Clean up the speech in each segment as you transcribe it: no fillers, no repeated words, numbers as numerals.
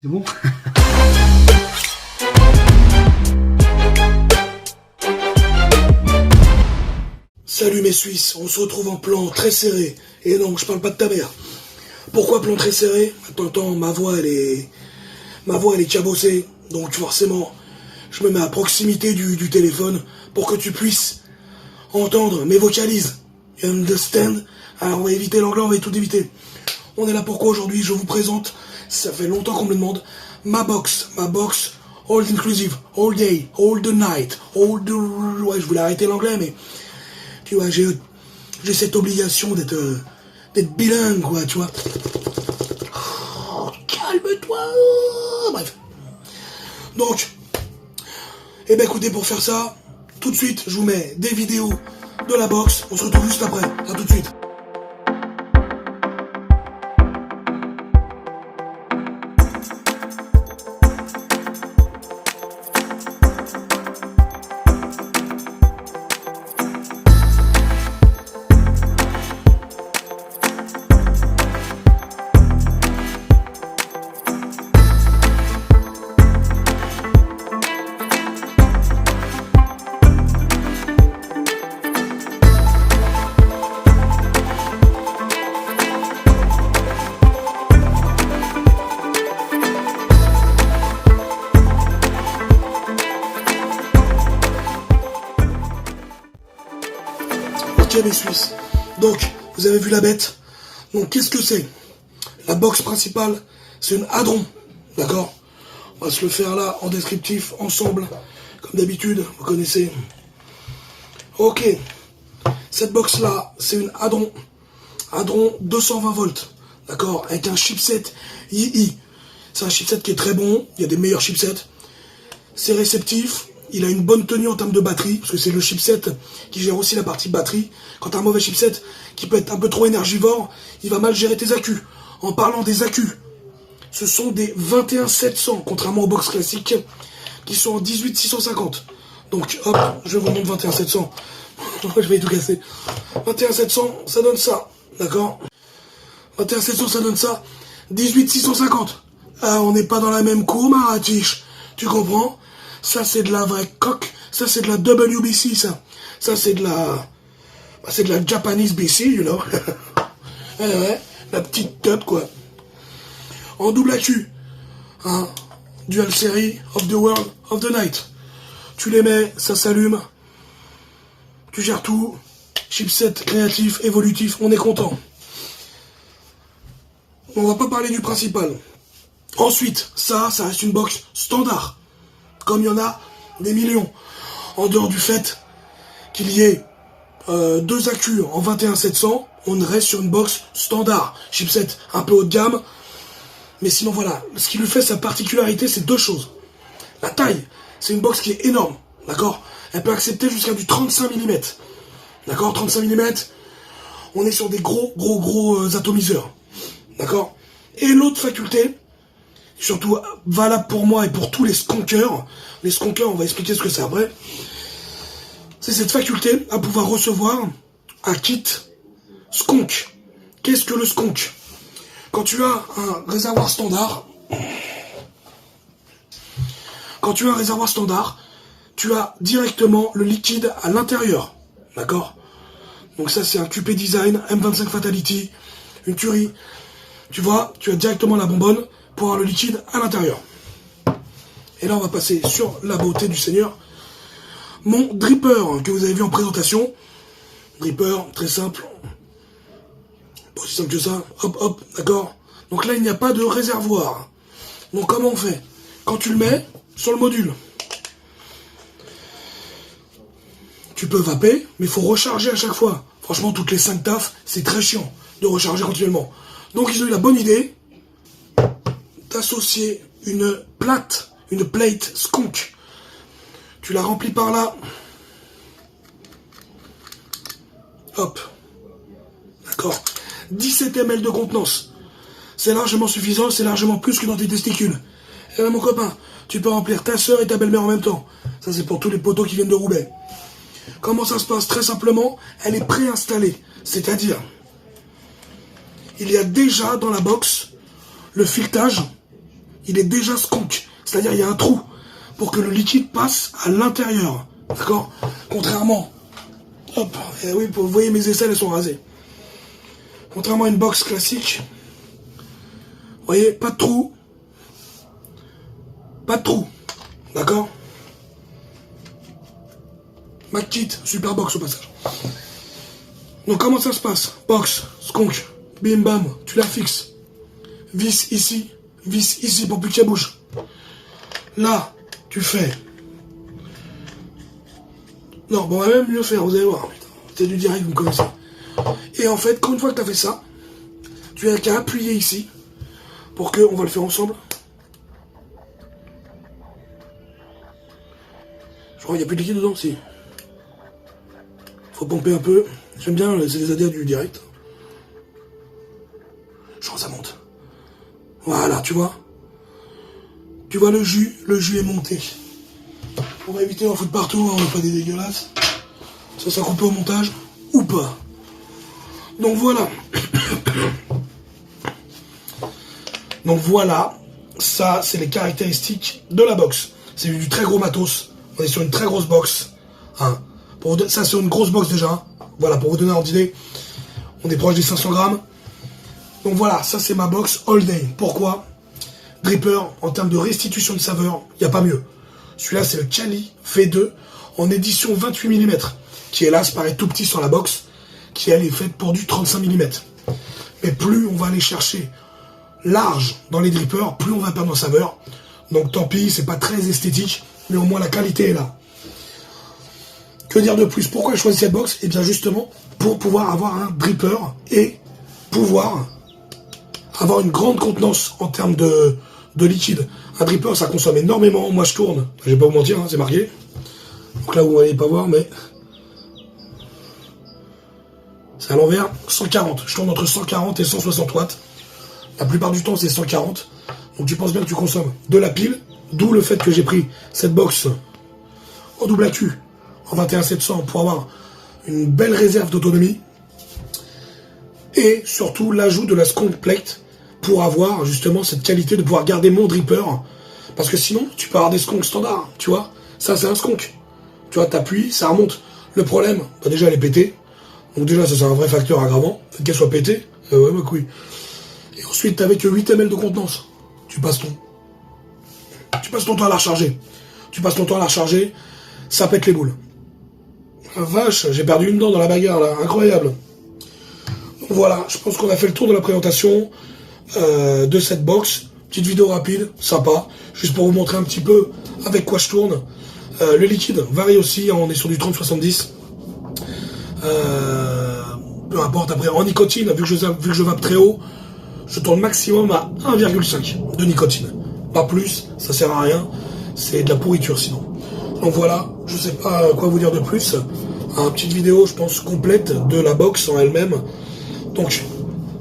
C'est bon? Salut mes Suisses, on se retrouve en plan très serré. Et non, je parle pas de ta mère. Pourquoi plan très serré? Attends, ma voix elle est cabossée. Donc forcément, je me mets à proximité du téléphone pour que tu puisses entendre mes vocalises. You understand? Alors on va éviter l'anglais, on va tout éviter. On est là pourquoi aujourd'hui? Je vous présente, ça fait longtemps qu'on me le demande, ma box, all inclusive, all day, all the night, all the... Ouais, je voulais arrêter l'anglais, mais... Tu vois, j'ai cette obligation d'être bilingue, quoi, tu vois. Oh, calme-toi. Bref. Donc, eh ben écoutez, pour faire ça, tout de suite, je vous mets des vidéos de la box. On se retrouve juste après. À tout de suite. Ok mes Suisses, donc vous avez vu la bête. Donc qu'est-ce que c'est? La box principale, c'est une hadron, d'accord? On va se le faire là en descriptif, ensemble, comme d'habitude, vous connaissez. Ok, cette box là, c'est une hadron 220 volts, d'accord? Avec un chipset II. C'est un chipset qui est très bon, il y a des meilleurs chipsets. C'est réceptif. Il a une bonne tenue en termes de batterie, parce que c'est le chipset qui gère aussi la partie batterie. Quand tu as un mauvais chipset qui peut être un peu trop énergivore, il va mal gérer tes accus. En parlant des accus, ce sont des 21700, contrairement aux box classiques, qui sont en 18650. Donc hop, je vous montre 21700. Je vais tout casser. 21700, ça donne ça, d'accord? 21700, ça donne ça. 18650. Ah, on n'est pas dans la même cour, ma ratiche. Tu comprends? Ça, c'est de la vraie coque. Ça, c'est de la WBC, ça. Ça, c'est de la... C'est de la Japanese BC, you know. Ouais, la petite tête, quoi. En double accu. Hein. Dual Series of the World of the Night. Tu les mets, ça s'allume. Tu gères tout. Chipset créatif, évolutif, on est content. On va pas parler du principal. Ensuite, ça reste une box standard. Comme il y en a des millions. En dehors du fait qu'il y ait deux accus en 21700, on reste sur une box standard. Chipset un peu haut de gamme. Mais sinon voilà, ce qui lui fait sa particularité, c'est deux choses. La taille, c'est une box qui est énorme. D'accord? Elle peut accepter jusqu'à du 35 mm. D'accord? 35 mm, on est sur des gros atomiseurs. D'accord? Et l'autre faculté, surtout valable pour moi et pour tous les skunkers. Les skunkers, on va expliquer ce que c'est après. C'est cette faculté à pouvoir recevoir un kit skunk. Qu'est-ce que le skunk? Quand tu as un réservoir standard, tu as directement le liquide à l'intérieur. D'accord? Donc ça, c'est un QP Design, M25 Fatality, une tuerie. Tu vois, tu as directement la bonbonne pour avoir le liquide à l'intérieur. Et là, on va passer sur la beauté du Seigneur. Mon dripper, que vous avez vu en présentation. Dripper, très simple. Pas aussi simple que ça. Hop, hop, d'accord. Donc là, il n'y a pas de réservoir. Donc comment on fait? Quand tu le mets sur le module, tu peux vaper, mais il faut recharger à chaque fois. Franchement, toutes les 5 tafs, c'est très chiant de recharger continuellement. Donc ils ont eu la bonne idée d'associer une plate skunk. Tu la remplis par là. Hop. D'accord. 17 ml de contenance. C'est largement suffisant, c'est largement plus que dans tes testicules. Et là, mon copain, tu peux remplir ta soeur et ta belle-mère en même temps. Ça, c'est pour tous les potos qui viennent de Roubaix. Comment ça se passe? Très simplement, elle est préinstallée. C'est-à-dire, il y a déjà dans la box le filetage il est déjà skunk. C'est-à-dire il y a un trou pour que le liquide passe à l'intérieur. D'accord? Contrairement... Hop, et oui, vous voyez mes aisselles, elles sont rasées. Contrairement à une box classique, vous voyez, pas de trou. Pas de trou. D'accord? McKit, super box au passage. Donc comment ça se passe? Box, skunk, bim bam, tu la fixes. Vis ici pour plus qu'elle bouge. Là, tu fais... Non, bon, on va même mieux faire, vous allez voir. C'est du direct, vous me connaissez. Et en fait, quand une fois que tu as fait ça, tu as qu'à appuyer ici pour que, on va le faire ensemble. Je crois qu'il n'y a plus de liquide dedans, si. Faut pomper un peu. J'aime bien, c'est les ADA du direct. Je crois que ça monte. Voilà, tu vois. Tu vois le jus est monté. On va éviter d'en foutre partout, on n'a pas des dégueulasses. Ça coupe au montage, ou pas. Donc voilà. Donc voilà, ça c'est les caractéristiques de la box. C'est du très gros matos. On est sur une très grosse box. Hein. Ça c'est une grosse box déjà. Voilà, pour vous donner un ordre d'idée. On est proche des 500 grammes. Donc voilà, ça c'est ma box all day. Pourquoi? Dripper, en termes de restitution de saveur, il n'y a pas mieux. Celui-là, c'est le Kali V2 en édition 28 mm, qui hélas paraît tout petit sur la box, qui elle est faite pour du 35 mm. Mais plus on va aller chercher large dans les drippers, plus on va perdre en saveur. Donc tant pis, c'est pas très esthétique, mais au moins la qualité est là. Que dire de plus? Pourquoi j'ai choisi cette box? Et bien justement, pour pouvoir avoir un dripper et pouvoir avoir une grande contenance en termes de liquide. Un dripper, ça consomme énormément. Moi, je tourne. Je vais pas vous mentir, hein, c'est marqué. Donc là, vous n'allez pas voir, mais... C'est à l'envers. 140. Je tourne entre 140 et 160 watts. La plupart du temps, c'est 140. Donc tu penses bien que tu consommes de la pile. D'où le fait que j'ai pris cette box en double accu en 21700 pour avoir une belle réserve d'autonomie. Et surtout, l'ajout de la skunk plate pour avoir justement cette qualité de pouvoir garder mon dripper. Parce que sinon, tu peux avoir des skunks standards, tu vois. Ça, c'est un skunk. Tu vois, t'appuies, ça remonte. Le problème, bah déjà, elle est pétée. Donc déjà, ça, c'est un vrai facteur aggravant. Qu'elle soit pétée, ouais, ma couille. Et ensuite, avec 8 ml de contenance, tu passes ton temps à la recharger. Ça pète les boules. Ah, vache, j'ai perdu une dent dans la bagarre, là. Incroyable. Donc voilà, je pense qu'on a fait le tour de la présentation de cette box. Petite vidéo rapide, sympa, juste pour vous montrer un petit peu avec quoi je tourne. Le liquide varie aussi, on est sur du 30-70. Peu importe, après en nicotine, vu que je vape très haut, je tourne maximum à 1,5 de nicotine. Pas plus, ça sert à rien, c'est de la pourriture sinon. Donc voilà, je sais pas quoi vous dire de plus. Une petite vidéo, je pense, complète de la box en elle-même. Donc,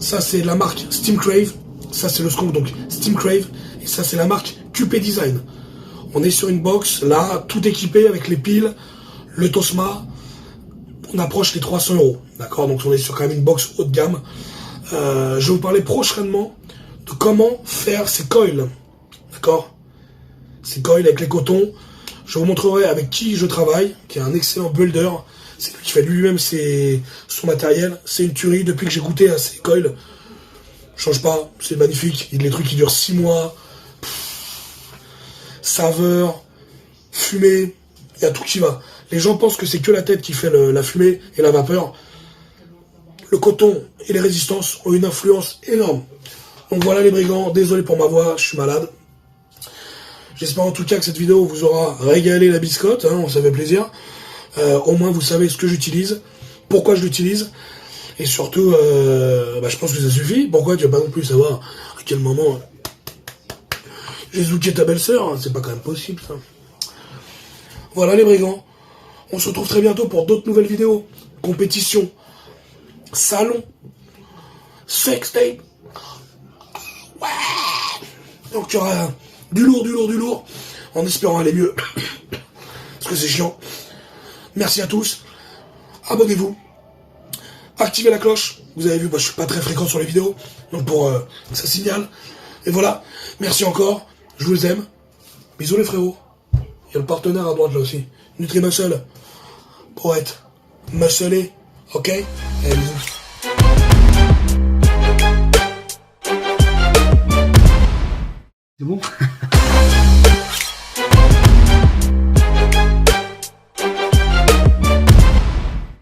ça c'est la marque Steam Crave, ça c'est le skunk, donc Steam Crave, et ça c'est la marque QP Design. On est sur une box, là, tout équipé avec les piles, le Tosma, on approche les 300 €, d'accord? Donc on est sur quand même une box haut de gamme. Je vais vous parler prochainement de comment faire ces coils, d'accord? Ces coils avec les cotons, je vous montrerai avec qui je travaille, qui est un excellent builder. C'est lui qui fait lui-même son matériel. C'est une tuerie depuis que j'ai goûté à ces coils. Change pas, c'est magnifique. Il y a des trucs qui durent 6 mois. Saveur, fumée, il y a tout qui va. Les gens pensent que c'est que la tête qui fait la fumée et la vapeur. Le coton et les résistances ont une influence énorme. Donc voilà les brigands, désolé pour ma voix, je suis malade. J'espère en tout cas que cette vidéo vous aura régalé la biscotte, hein, ça fait plaisir. Au moins vous savez ce que j'utilise, pourquoi je l'utilise, et surtout, je pense que ça suffit. Pourquoi tu vas pas non plus savoir à quel moment j'ai zouké ta belle-sœur, hein, c'est pas quand même possible ça. Voilà les brigands, on se retrouve très bientôt pour d'autres nouvelles vidéos, compétition, salon, sex tape, ouais. Donc tu auras du lourd, en espérant aller mieux, parce que c'est chiant. Merci à tous, abonnez-vous, activez la cloche, vous avez vu, je suis pas très fréquent sur les vidéos, donc pour ça signale, et voilà, merci encore, Je vous aime. Bisous les frérots. Il y a le partenaire à droite là aussi. Nutri-Muscle. Pour être musclé. Ok? Allez, bisous.